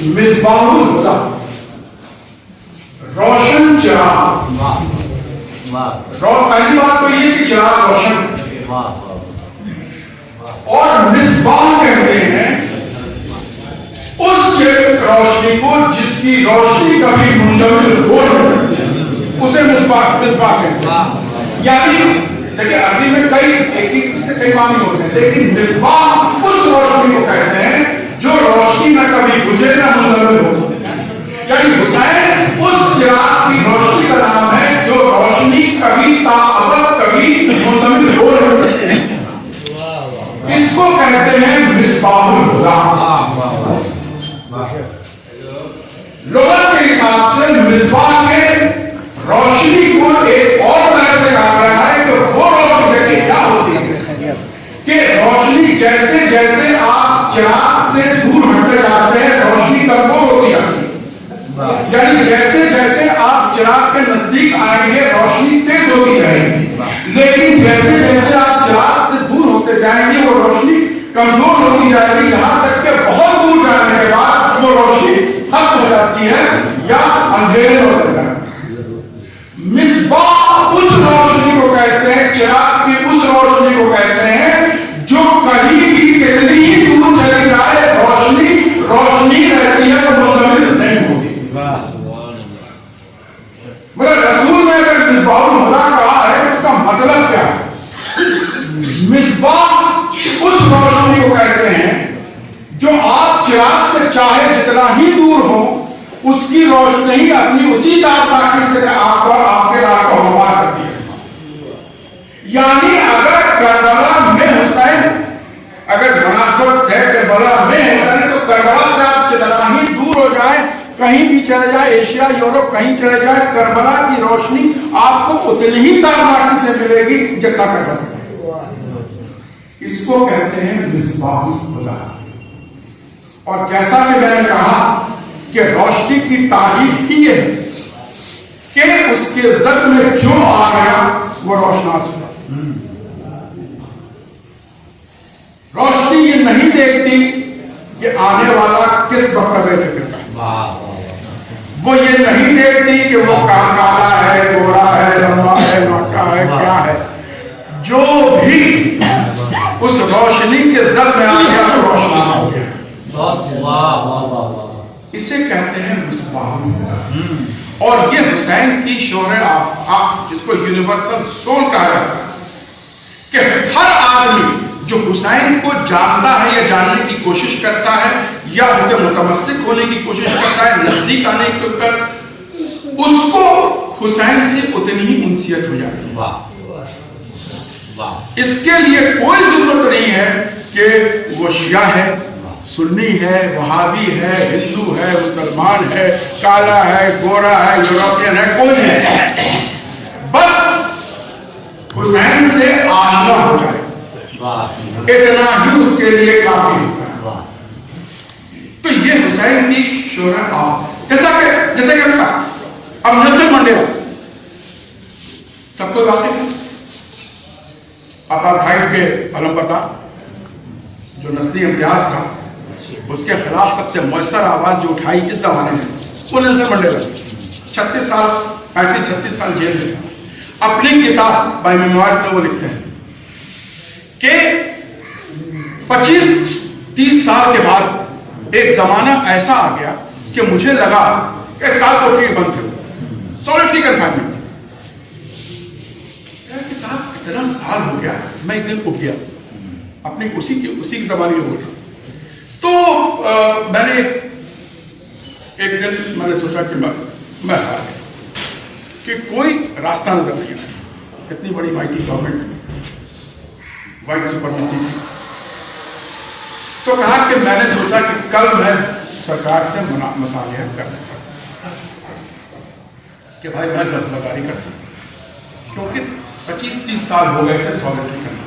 مصباح الہدی، روشن چراغ. پہلی بات تو یہ کہ چراغ روشن، اور مصباح کہتے ہیں اس روشنی کو جس کی روشنی کبھی منجمد ہو نہیں سکتی، اسے مصباح کہتے ہیں. یعنی دیکھیں عربی میں کئی معنی ہوتے ہیں، لیکن مصباح اس روشنی کو کہتے ہیں جو روشنی نہ کبھی گزرے نہ منجمد ہو. یعنی حسین اس چراغ کی روشنی کا نام ہے جو روشنی کبھی تاابد کبھی منجمد ہو نہیں سکتی. اس کو کہتے ہیں مصباح الہدی. لغت کے حساب سے مصباح کے روشنی کو ایک اور طرح سے کہا گیا ہے کہ وہ روشنی کیا ہوتی ہے کہ روشنی جیسے جیسے آپ چراغ سے دور ہٹتے جاتے ہیں روشنی کمزور ہوتی جاتی ہے. یعنی جیسے جیسے آپ چراغ کے نزدیک آئیں گے روشنی تیز ہوتی رہے گی، لیکن جیسے جیسے آپ چراغ سے دور ہوتے جائیں گے وہ روشنی کمزور ہوتی جائے گی، یہاں تک کہ بہت دور جانے کے بعد وہ روشنی ختم ہو جاتی ہے یا اندھیرے میں بدل جاتی ہے. مصباح اس روشنی کو کہتے ہیں، چراغ کی اس روشنی کو کہتے ہیں جو کہیں بھی کتنی ہی دور چلی جائے روشنی رہتی ہے تو منجمد نہیں ہوتی. مگر رسول نے اگر مصباح الہدی کہا ہے اس کا مطلب کیا ہے؟ مصباح اس روشنی کو کہتے ہیں جو آپ چراغ سے چاہے جتنا ہی دور ہو اس کی روشنی اپنی اسی تابناکی سے آپ کے راہ کو ہموار کرتی ہے. یعنی اگر کربلا میں حسین، اگر مناسبت ہے کربلا میں حسین، تو کربلا سے آپ جتنا ہی دور ہو جائیں، کہیں بھی چلے جائے، ایشیا یورپ کہیں چلے جائے، کربلا کی روشنی آپ کو اتنی ہی تابناکی سے ملے گی جتنا کربلا. اس کو کہتے ہیں مصباح الہدی. اور جیسا کہ میں نے کہا کہ روشنی کی تعریف کی ہے کہ اس کے زد میں جو آ گیا وہ روشناس ہوا. روشنی یہ نہیں دیکھتی کہ آنے والا کس مرتبے فکر کا، وہ یہ نہیں دیکھتی کہ وہ کالا ہے، گورا ہے، لمبا ہے، موٹا ہے، کیا ہے. جو بھی اس روشنی کے زد میں آ گیا تو روشناس ہو گیا. اسے کہتے ہیں مصباح الہدی. اور یہ حسین کی شوہر آپ جس کو یونیورسل سول کہا جاتا ہے کہ ہر آدمی جو حسین کو جانتا ہے یا جاننے کی کوشش کرتا ہے یا اسے متمسک ہونے کی کوشش کرتا ہے، نزدیک آنے کی کوشش کرتا ہے، اس کو حسین سے اتنی ہی انسیت ہو جاتی ہے. اس کے لیے کوئی ضرورت نہیں ہے کہ وہ شیعہ ہے، سنی ہے، وہابی ہے، ہندو ہے، مسلمان ہے، کالا ہے، گورا ہے، یورپین ہے، کوئی ہے، بس حسین سے آشنا ہو جائے اتنا ہی اس کے لیے کافی ہوتا ہے. تو یہ حسین کی شہرت آپ جیسے کہ اب نیلسن منڈیلا سب کو واقف ہے، اپارتھائڈ کے علم پتہ جو نسلی امتیاز تھا اس کے خلاف سب سے مؤثر آواز جو اٹھائی اس زمانے میں وہ نیلسن منڈیلا. 35 سال جیل میں. اپنی کتاب بائی میموائرز میں وہ لکھتے ہیں کہ 25-30 سال کے بعد ایک زمانہ ایسا آ گیا کہ مجھے لگا کہ کال کوٹری بند تھے، سولیٹری کنفائنمنٹ. کہ صاحب اتنا سال ہو گیا. میں ایک دن اٹھ گیا اپنی اسی کی زبان میں بول رہا. تو میں نے ایک دن میں نے سوچا کہ میں ہار گیا کہ کوئی راستہ نظر نہیں آیا. اتنی بڑی مائٹی گورنمنٹ، وائٹ سپرمیسی تھی. تو کہا کہ میں نے سوچا کہ کل میں سرکار سے مصالحت کرنے کا کہ بھائی میں دستبرداری کرتا ہوں، کیونکہ 25-30 سال ہو گئے تھے سولیٹری کرنے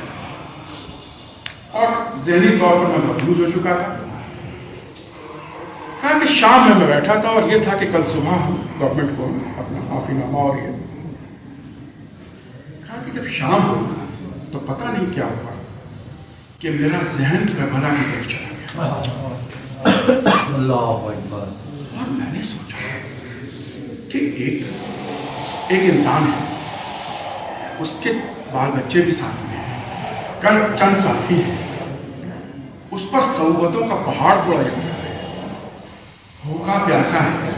اور ذہنی طور پر میں مفلوج ہو چکا تھا. کہا کہ شام میں بیٹھا تھا اور یہ تھا کہ کل صبح ہم گورنمنٹ کو اپنا معافی نامہ اور یہ کہا کہ جب شام ہو تو پتہ نہیں کیا ہوا کہ میرا ذہن کربلا کی طرف چلا گیا. اور میں نے سوچا کہ ایک انسان ہے, اس کے بال بچے بھی ساتھ میں ہیں, چند ساتھی ہیں, اس پر صعوبتوں کا پہاڑ توڑا جا رہا ہے, بھوکا پیاسا ہے,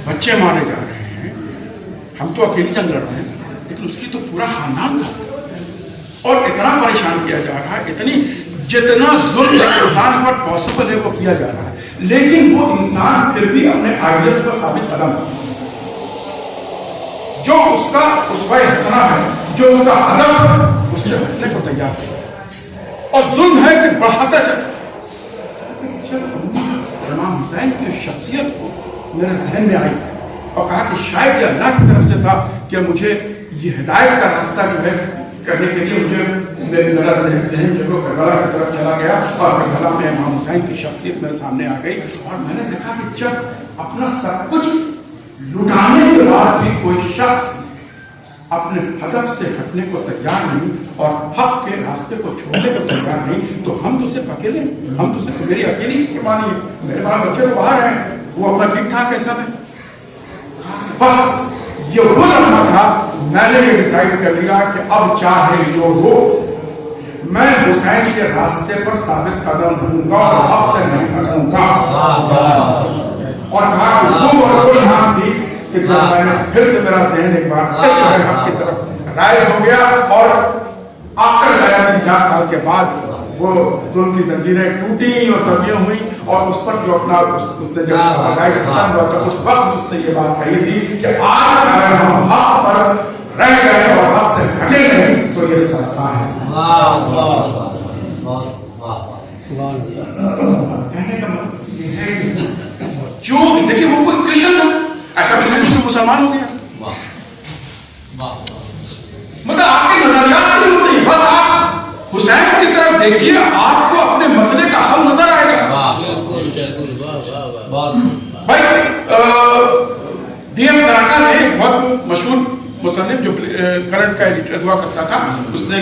بچے مارے جا رہے ہیں, ہم تو اکیلی جنگ لڑ رہے ہیں, لیکن اس کی تو پورا خاندان تھا, اور اتنا پریشان کیا جا رہا ہے, جتنا ظلم انسان پر پاسبل ہے وہ کیا جا رہا ہے, لیکن وہ انسان پھر بھی اپنے آئیڈیل پر ثابت قدم ہے. جو اس کا اسوہ حسنہ ہے, جو اس کا ہدف ہے, اس سے ہٹنے کو تیار ہے, اور ظلم ہے کہ بڑھاتا چلے. امام حسین کی شخصیت کو میرے ذہن میں آئی اور کہا کہ شاید یہ اللہ کی طرف سے تھا کہ مجھے یہ ہدایت کا راستہ جو ہے کرنے کے لیے مجھے میری نظر ذہن جو کربلا کی طرف چلا گیا, اور کربلا میں امام حسین کی شخصیت میرے سامنے آ گئی, اور میں نے دیکھا کہ جب اپنا سب کچھ لٹانے کے بعد بھی کوئی شخص اپنے ہدف سے ہٹنے کو تیار نہیں اور حق کے راستے کو چھوڑنے کو تیار نہیں, تو ہم تو صرف اکیلے, ہم تو صرف میری اکیلی قربانی ہے, میرے پاس بچے تو باہر ہیں, وہ اپنا ٹھیک ٹھاک ہے سب ہے. بس یہ وہ لمحہ تھا, میں نے یہ ڈیسائیڈ کر لیا کہ اب چاہے جو ہو میں حسین کے راستے پر ثابت قدم رہوں گا اور اب سے نہیں ہٹوں گا. اور کہا وہ شام تھی کہ جب میں نے پھر سے میرا ذہن ایک بار حق کی طرف رائز ہو گیا, اور آخر گیا 3-4 سال کے بعد وہ ظلم کی زنجیریں ٹوٹی اور سردیاں ہوئی, اور اس پر جو اپنا اس نے جب ختم ہوا تھا اس وقت اس نے یہ بات کہی تھی کہ آج اگر ہم حق پر رہ گئے اور حق سے ہٹے نہیں تو یہ صدقہ ہے. کہنے کا مطلب یہ ہے کہ جو دیکھیں وہ کوئی کرسچن تھا, ایسا نہیں کہ مسلمان ہو گیا, مطلب آپ کے نظریات نہیں ہوتے, بس آپ حسین کی طرف دیکھیے, آپ کو اپنے مسئلے کا حل نظر آئے گا. بھائی ڈی ایف دراکا نے ایک بہت مشہور مصنف جو کرنٹ کا ایڈیٹر ہوا کرتا تھا, اس نے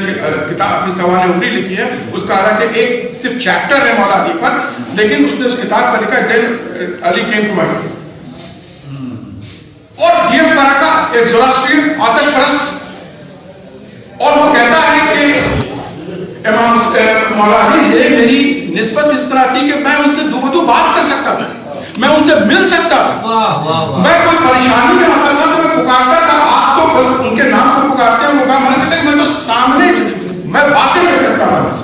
کتاب اپنی سوانح عمری لکھی ہے, اس کا حالانکہ ایک صرف چیپٹر ہے مولا علی پر, لیکن اس نے اس کتاب پر لکھا دین علی کیم ٹو مائی. اور ڈی ایف دراکا ایک زوراسٹرین آتش پرست, اور وہ کہتا ہے کہ امام مولا علی سے میری نسبت اس طرح تھی کہ میں ان سے دو بدو بات کر سکتا تھا, میں ان سے مل سکتا تھا, میں کوئی پریشانی میں ہوتا تھا تو میں پکارتا تھا, آپ تو بس ان کے نام کو پکارتے ہیں, وہ کام نہیں کرتے, میں تو سامنے میں باتیں کر سکتا تھا بس.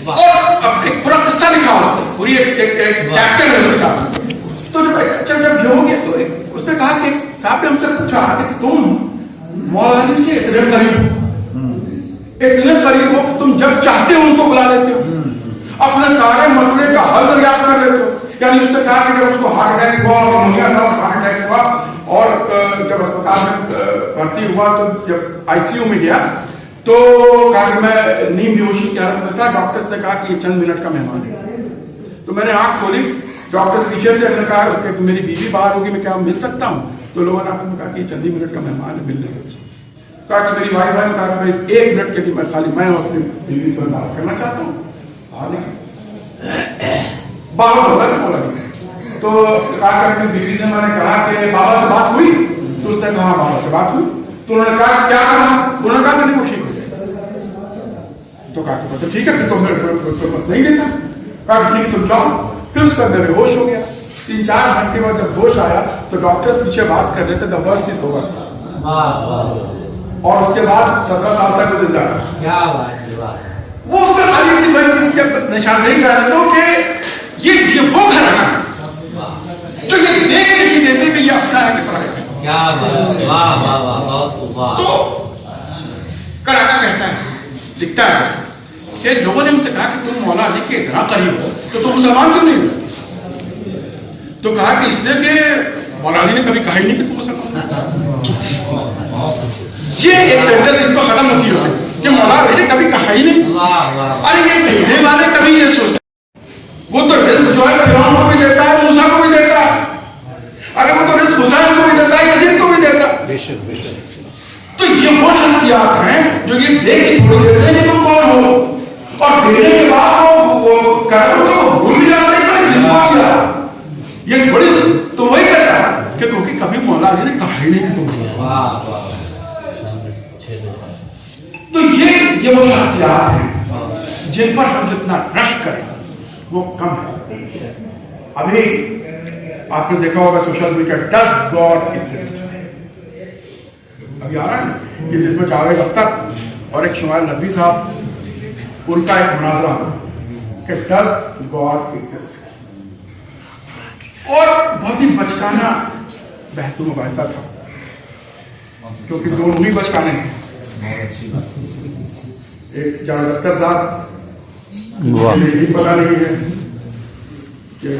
اور ایک پورا قصہ لکھا ہوا, پوری ایک چیپٹر ہے اس کتاب. تو جب یہ ہو گیا تو اس نے کہا کہ صاحب نے ہم سے پوچھا کہ تم مولا علی سے اتنے قریب ہو کہ تم جب چاہتے ہو ان کو بلا لیتے ہو, اپنے سارے مسئلے کا حل دریافت کر لیتے ہو. یعنی اس نے کہا کہ جب اس کو ہارٹ اٹیک ہوا, نمونیا تھا, ہارٹ اٹیک ہوا, اور جب اسپتال میں بھرتی ہوا تو جب آئی سی یو میں گیا تو کہا کہ میں نیم بیہوشی کی حالت میں تھا. ڈاکٹرز نے کہا کہ یہ چند منٹ کا مہمان ہے. تو میں نے آنکھ کھولی, ڈاکٹر پیچھے سے نے کہا کہ میری بیوی باہر ہوگی, میں کیا مل سکتا ہوں؟ تو لوگوں نے آپ نے کہا کہ چند ہی منٹ کا مہمان ہے, ملنے کا. کہا کہ میری وائف ہے, کہا کہ 1 منٹ کے لیے میں خالی میں اپنی بیوی سے بات کرنا چاہتا ہوں. باہر ہوگا بولا. تو کہا کہ اپنی بیوی سے میں نے کہا کہ بابا سے بات ہوئی؟ تو اس نے کہا بابا سے بات ہوئی. تو انہوں نے کہا کیا کہا؟ انہوں نے کہا کہ نہیں وہ ٹھیک ہو جائے. تو کہا کہ ٹھیک ہے, تو میں بس نہیں لیتا. کہا کہ ٹھیک تم جاؤ. پھر اس کا بے ہوش ہو گیا. 3-4 گھنٹے بعد جب ہوش آیا تو ڈاکٹر پیچھے بات کر رہے تھے, the worst is over. اور اس کے بعد 17 سال تک وہ زندہ رہا. وہ اس کا خالی تھی, میں اس کی نشاندہی کر دیتا ہوں کہ یہ وہ گھر ہے جو یہ دیکھ نہیں دیتے کہ یہ اپنا ہے کہ پرائے ہے. تو کراٹا کہتا ہے, لکھتا ہے کہ لوگوں نے ہم سے کہا کہ تم مولا علی کے اتنا قریب ہو تو تم مسلمان کیوں نہیں ہو؟ تو کہا کہ اس لیے کہ مولا علی نے کبھی کہا ہی نہیں کہ تم مسلمان. یہ ایک سینٹنس اس کو ختم نہیں ہو سکتی کہ مولا علی نے کبھی کہا ہی نہیں. ارے یہ کہنے والے کبھی یہ سوچتے, وہ تو رزق جو ہے فرعون کو بھی دیتا ہے, موسیٰ کو بھی دیتا ہے. ارے وہ تو رزق حسین کو بھی دیتا ہے, یزید کو بھی دیتا ہے. تو یہ وہ شخصیات ہیں جو یہ دیکھ چھوڑ دیتے ہیں کہ تم کون ہو, اور دینے کے بعد وہ کرو تو بھول جاتے ہیں کہ جس کو یہ نہیں کہا ہی نہیں کہ تم تو یہ وہ شخصیات ہیں جن پر ہم جتنا رش کریں وہ کم ہے. ابھی آپ نے دیکھا ہوگا social media does God exist, ابھی آ رہا ہے کہ جس میں جاوید اختر اور ایک شمائل نبی صاحب ان کا ایک مناظرہ کہ ڈز گاڈ ایگزسٹ, اور بہت ہی بچکانا بحث و مباحثہ تھا کیونکہ دونوں ہی بچکانے ہیں. ایک جاوید اختر صاحب یہ پتا نہیں ہے کہ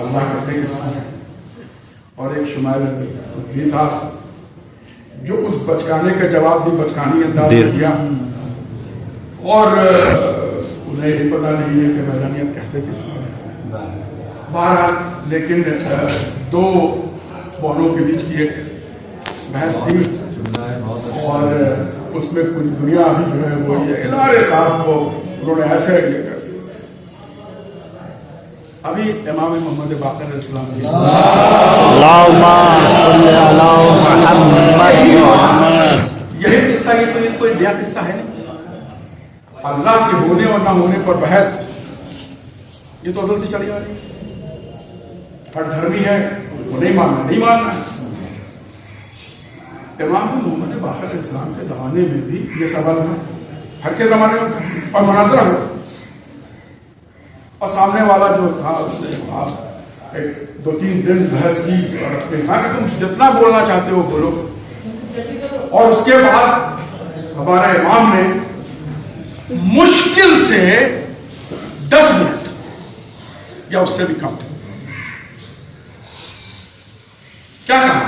اللہ کرتے کس کو ہے, اور ایک شمائل نبی صاحب جو اس بچکانے کا جواب بھی بچکانی انداز میں دیا, اور انہیں یہ پتا نہیں ہے کہ میدانیت کہتے کس کو ہے. بہرحال لیکن دو بولوں کے بیچ کی ایک بحث تھی, اور اس میں پوری دنیا بھی جو ہے وہ یہ ادارے صاحب کو انہوں نے ایسے یہ کر دیا. ابھی امام محمد باقر علیہ السلام کی یہی قصہ, یہ تو کوئی نیا قصہ ہے نہیں. اللہ کے ہونے اور نہ ہونے پر بحث یہ تو ازل سے چلی آ رہی ہے. ہر دھرمی ہے وہ نہیں ماننا. امام محمد باقر علیہ السلام کے زمانے میں بھی یہ سوال ہے, ہر کے زمانے میں, اور مناظرہ ہو, اور سامنے والا جو تھا اس نے ایک 2-3 دن بحث کی اور اپنے کہا کہ تم جتنا بولنا چاہتے ہو بولو. اور اس کے بعد ہمارے امام نے مشکل سے 10 منٹ یا اس سے بھی کم کیا کہا,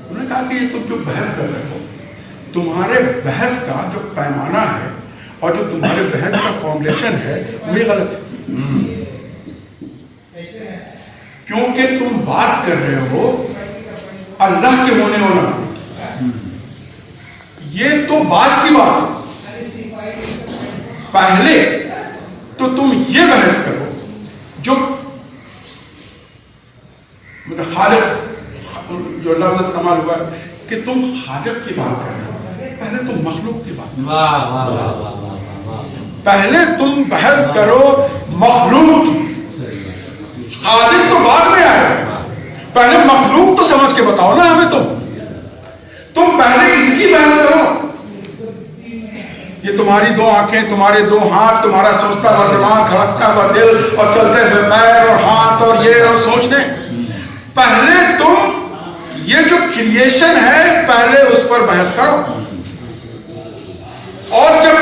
انہوں نے کہا کہ یہ تم جو بحث کر رہے ہو, تمہارے بحث کا جو پیمانہ ہے اور جو تمہارے بحث کا فارمولیشن ہے وہی غلط ہے. کیونکہ تم بات کر رہے ہو اللہ کے ہونے ہونا, یہ تو بات کی بات. پہلے تو تم یہ بحث کرو جو مطلب خالق, جو لفظ استعمال ہوا کہ تم خالق کی بات کر رہے ہو, پہلے تم مخلوق کی بات. پہلے تم بحث کرو مخلوق کی, خالق تو بعد میں آئے گا, پہلے مخلوق تو سمجھ کے بتاؤ نا ہمیں. تم پہلے اس کی بحث کرو. یہ تمہاری 2 آنکھیں, تمہارے 2 ہاتھ, تمہارا سوچتا ہوا دماغ, دھڑکتا ہوا دل, اور چلتے ہوئے پیر اور ہاتھ اور یہ اور سوچنے, پہلے تم یہ جو کریشن ہے پہلے اس پر بحث کرو. اور جب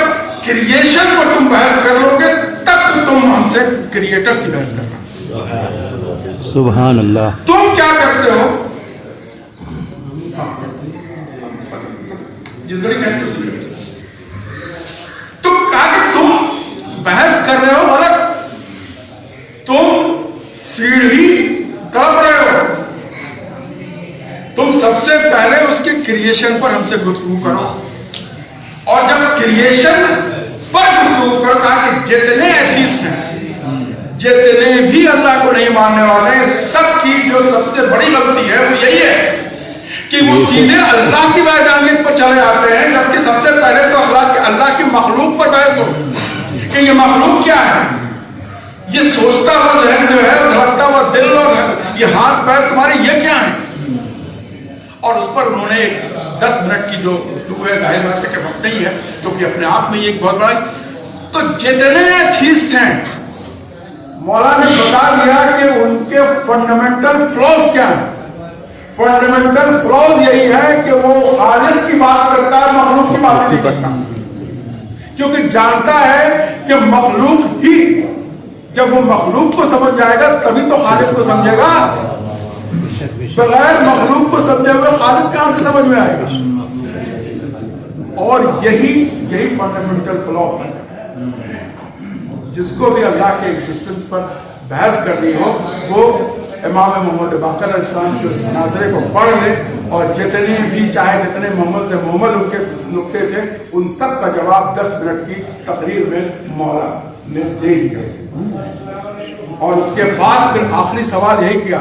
کریشن پر تم بحث کر لو گے تب تم ہم سے کریٹر کی بحث کرنا. سبحان اللہ. تم کیا کرتے ہو, جس گھڑی کہتے ہو تم کہا کہ تم بحث کر رہے ہو غلط, تم سیڑھی تڑپ رہے ہو. تم سب سے پہلے اس کے کریشن پر ہم سے گفتگو کرو, اور جب کریشن پر گفتگو کرو, کہا کہ جتنے ایتھیسٹ ہیں, جتنے بھی اللہ کو نہیں ماننے والے ہیں, سب کی جو سب سے بڑی غلطی ہے وہ یہی ہے کہ وہ سیدھے اللہ کی وحدانیت پر چلے آتے ہیں, جبکہ سب سے پہلے تو اللہ کی مخلوق پر بحث ہو کہ یہ مخلوق کیا ہے. یہ سوچتا ہوا ذہن جو ہے, دھڑکتا ہوا دل اور یہ ہاتھ پیر تمہارے, یہ کیا ہے. اور اس پر انہوں نے 10 منٹ کی جو گفتگو ہے, ظاہر بات ہے کہ وقت نہیں ہے کیونکہ اپنے آپ میں یہ ایک بہت بڑا. تو جتنے ایتھیسٹ ہیں مولا نے بتا دیا کہ ان کے فنڈامنٹل فلاز کیا ہیں. فنڈامنٹل فلاز یہی ہے کہ وہ خالق کی بات کرتا ہے, مخلوق کی بات نہیں کرتا, کیونکہ جانتا ہے کہ مخلوق ہی, جب وہ مخلوق کو سمجھ جائے گا تبھی تو خالق کو سمجھے گا. بغیر مخلوق کو سمجھے ہوئے خالق کہاں سے سمجھ میں آئے گا. اور یہی فنڈامنٹل فلا ہے. جس کو بھی اللہ کے ایگزسٹنس پر بحث کرنی ہو وہ امام محمد باقر علیہ السلام کے مناظرے کو پڑھ لے, اور جتنے بھی چاہے جتنے محمد سے محمد نقطے تھے ان سب کا جواب 10 منٹ کی تقریر میں مولا نے دے دیا. اور اس کے بعد پھر آخری سوال یہی کیا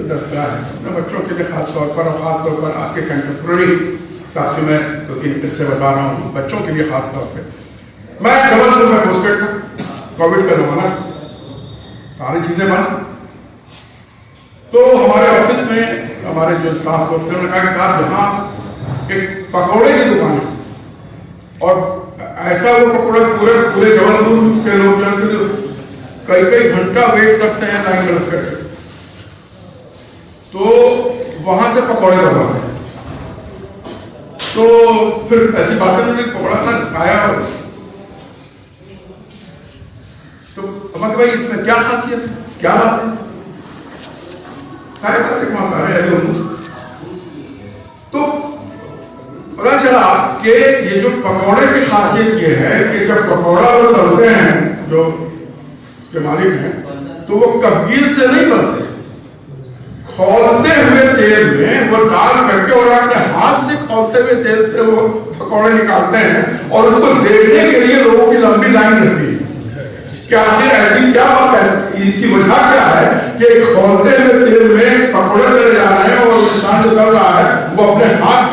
جو دستگاہ ہے میں بچوں کے لیے خاص طور پر آپ کے کنٹمپرری حساب سے میں 2-3 قصے بتا رہا ہوں بچوں کے لیے خاص طور پہ. میں جبلپور میں پوسٹڈ تھا, کووڈ کا زمانہ, ساری چیزیں بند. تو ہمارے آفس میں ہمارے جو اسٹاف لوگ تھے انہوں نے کہا کہ صاحب یہاں ایک پکوڑے کی دکان ہے, اور ایسا وہ پکوڑا پورے جبلپور کے لوگ جو کئی گھنٹہ ویٹ کرتے ہیں لائن میں لگ کر کے, تو وہاں سے پکوڑے کرواتے ہیں. تو پھر ایسی باتیں انہوں نے پکوڑا تھا کھایا, تو ہمارے بھائی اس میں کیا خاصیت ہے, کیا بات ہے, سارے باتیں وہاں سارے ایسے ہوں. تو پتا چلا کہ یہ جو پکوڑے کی خاصیت یہ ہے کہ جب پکوڑا وہ تلتے ہیں جو کے مالک ہیں تو وہ کفگیر سے نہیں تلتے, کھولتے ہوئے تیل میں وہ ڈال کر کے اور اپنے ہاتھ سے کھولتے ہوئے تیل سے وہ پکوڑے نکالتے ہیں, اور اس کو دیکھنے کے لیے لوگوں کی لمبی لائن رہتی ہے کہ آخر ایسی کیا بات ہے, اس کی وجہ کیا ہے کہ کھولتے ہوئے تیل میں پکوڑے چلے جا رہے ہیں اور انسان جو کر رہا ہے وہ اپنے ہاتھ,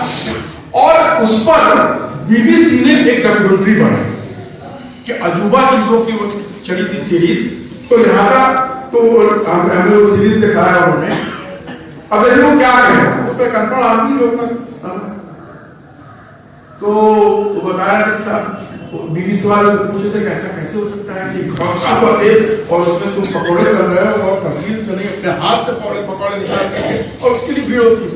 اور اس پر BBC نے ایک ڈاکیومنٹری بنائی کہ عجوبہ چیزوں کی وہ چلی تھی سیریز, تو لہذا تو ہمیں وہ سیریز دکھایا انہوں نے. اب دیکھو کیا کہیں اس پہ کنٹرول آدمی جو تو وہ بتایا کہ صاحب BBC والے سے پوچھے تھے کہ ایسا کیسے ہو سکتا ہے کہ کھا ہوا تیز اور اس میں تم پکوڑے کر رہے ہو اور تبدیل سے نہیں اپنے ہاتھ سے پکوڑے نکال سکتے اور اس کے لیے بھیڑ ہوتی.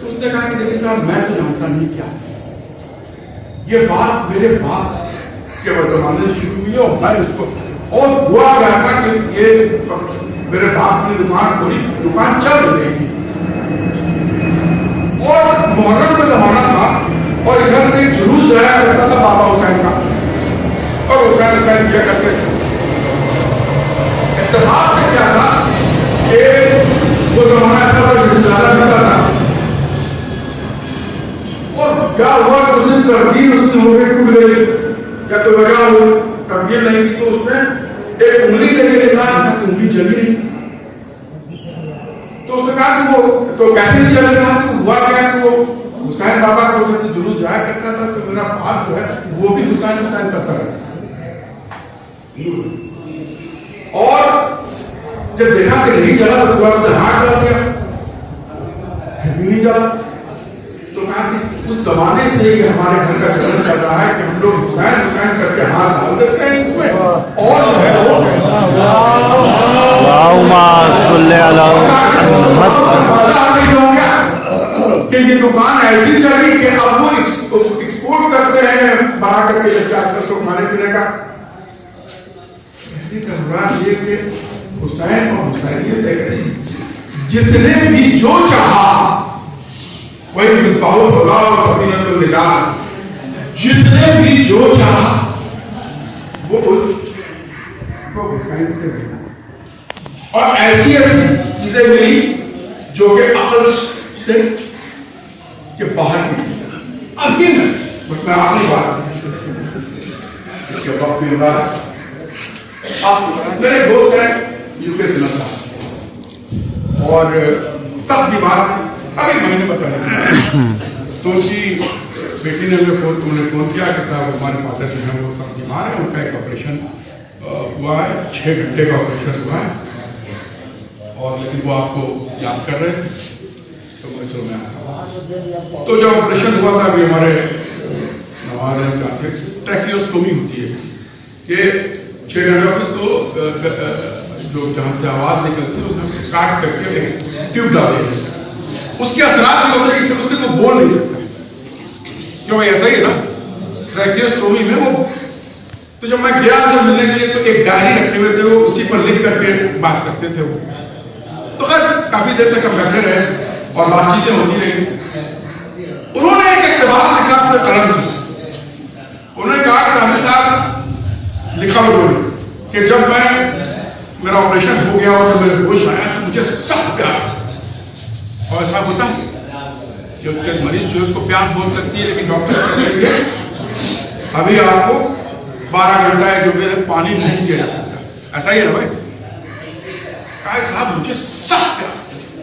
تو اس نے کہا کہ دیکھیں صاحب میں تو جانتا نہیں کیا, یہ بات میرے باپ کے زمانے سے شروع ہوئی اور میں اس کو اور ہوا کیا تھا کہ یہ میرے باپ کی دکان چل رہی تھی اور محرم کا زمانہ تھا اور ادھر سے جلوس جایا کرتا تھا بابا حسین کا اور حسین کیا کرتے تھے. اتفاق سے کیا تھا کہ وہ زمانہ ایسا تھا جس میں زیادہ بڑا تھا, اور کیا ہوا کہ اس دن تبدیل اس دن ہو گئی ٹوٹ گئی یا کوئی وجہ ہو تبدیل نہیں تھی, تو اس نے ایک انگلی لے کے دیکھا کہ انگلی جلی نہیں. تو اس نے کہا کہ وہ تو کیسے نہیں چل رہا, تو ہوا کیا کہ وہ حسین بابا کو جیسے جلوس جایا کرتا تھا تو میرا باپ جو ہے وہ بھی حسین کرتا رہا, اور جب دیکھا کہ نہیں چلا تو اس نے ہاتھ ڈال دیا, بھی نہیں چلا. تو کہا کہ اس زمانے سے ہی ہمارے گھر کا چلن چل رہا ہے کہ ہم لوگ حسین کر کے ہاتھ ڈال دیتے ہیں اس میں, اور جو ہے کہ یہ دکان ایسی چلی کہ اب وہ ایکسپورٹ کرتے ہیں بنا کر کے جیسے آپ کو کھانے پینے کا. یہ کہ حسین اور حسینیت دیکھتے جس نے بھی جو چاہا وہی مصباح الہدیٰ اور سفینۃ النجات, جس نے بھی جو چاہا وہ اس کو حسین سے ملا, اور ایسی چیزیں ملی جو کہ عقل سے کے باہر کی ابھی میں بس میں آخری بات اس کے وقت بھی بات میرے دوست ہیں UK سے نسل اور سب کی بات ابھی مہینے بتایا تو اس کی بیٹی نے مجھے فون کیا کہ صاحب ہمارے فادر جو ہیں وہ سب بیمار ہیں, ان کا ایک آپریشن ہوا ہے, 6 گھنٹے کا آپریشن ہوا ہے, اور لیکن وہ آپ کو یاد کر رہے تھے تو میں چلو میں آتا. تو جب آپریشن ہوا تھا ابھی ہمارے ٹریکیوسٹومی ہوتی ہے کہ 6 گھنٹے تو جو جہاں سے آواز نکلتی ہے اس میں کاٹ کر کے ٹیوب ڈالتے ہیں, اس کے اثرات یہ ہوتے ہیں کہ وہ بول نہیں سکتا کیوں ایسا ہی ہے نا ٹریکیوسٹومی میں وہ. تو جب میں گیا جب ملنے کے لیے تو ایک ڈائری رکھے ہوئے تھے, وہ اسی پر لکھ کر کے بات کرتے تھے وہ. تو خیر کافی دیر تک ہم بیٹھے رہے اور بات چیتیں ہوتی رہی. انہوں نے ایک اقتباس لکھا اپنے قلم سے, انہوں نے کہا کہ راضی صاحب لکھا انہوں نے کہ جب میرا آپریشن ہو گیا اور جب میرے ہوش آیا تو مجھے سخت پیاس, اور ایسا ہوتا ہے کہ اس کے مریض جو ہے اس کو پیاس بہت لگتی ہے لیکن ڈاکٹر کہیں گے ابھی آپ کو 12 گھنٹہ ہے جو کہ پانی نہیں دیا جا سکتا. ایسا ہی ہے نا بھائی, کہا صاحب مجھے سخت پیاس لگتی.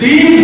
3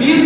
3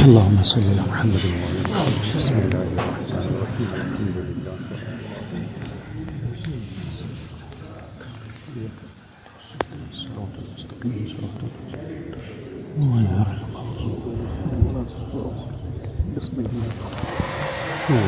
اللهم صل على محمد وعلى آله بسم الله الرحمن الرحيم الحمد لله صراط المستقيم صراط بسم الله